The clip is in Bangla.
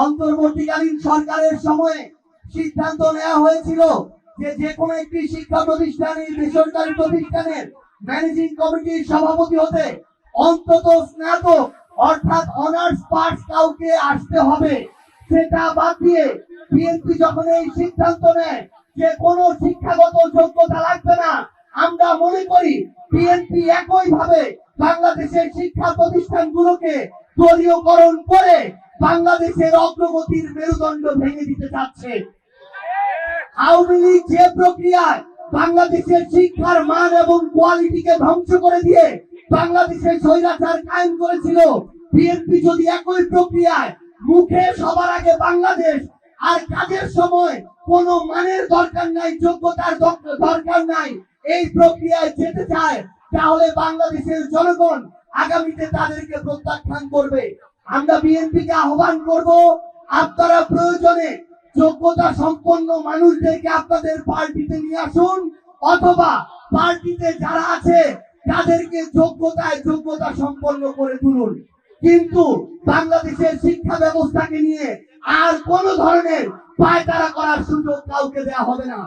অন্তর্বর্তীকালীন সরকারের সময়ে সিদ্ধান্ত নেওয়া হয়েছিল যে যে কোনো একটি শিক্ষা প্রতিষ্ঠানের বেসরকারি প্রতিষ্ঠানের ম্যানেজিং কমিটির সভাপতি হতে অন্তত স্নাতক অর্থাৎ অনার্স পাস কাউকে আসতে হবে। সেটা বাদ দিয়ে বিএনপি যখন এই সিদ্ধান্ত নেয় যে কোনো শিক্ষাগত যোগ্যতা লাগবে না, আমরা মনে করি বিএনপি একইভাবে বাংলাদেশের শিক্ষা প্রতিষ্ঠানগুলোকে দলীয়করণ করে বাংলাদেশের অগ্রগতির মেরুদণ্ড ভেঙে দিতে চাচ্ছে। আওয়ামী লীগ যে প্রক্রিয়ায় বাংলাদেশের শিক্ষার মান এবং কোয়ালিটিকে ধ্বংস করে দিয়ে বাংলাদেশের স্বৈরাচার কায়েম করেছিল, বিএনপি যদি একই প্রক্রিয়ায় মুখে সবার আগে বাংলাদেশ আর কাজের সময় কোনো মানের দরকার নাই, যোগ্যতার দরকার নাই, এই প্রক্রিয়ায় যেতে চায়, তাহলে বাংলাদেশের জনগণ আগামীতে তাদেরকে প্রত্যাখ্যান করবে। আমরা বিএনপিকে আহ্বান করব, আপনারা প্রয়োজনে যোগ্যতা সম্পন্ন মানুষদেরকে আপনাদের পার্টিতে নিয়ে আসুন, অথবা পার্টিতে যারা আছে তাদেরকে যোগ্যতা সম্পন্ন করে তুলুন। কিন্তু বাংলাদেশের শিক্ষা ব্যবস্থাকে নিয়ে আর কোন ধরনের পায়তারা করার সুযোগ কাউকে দেওয়া হবে না।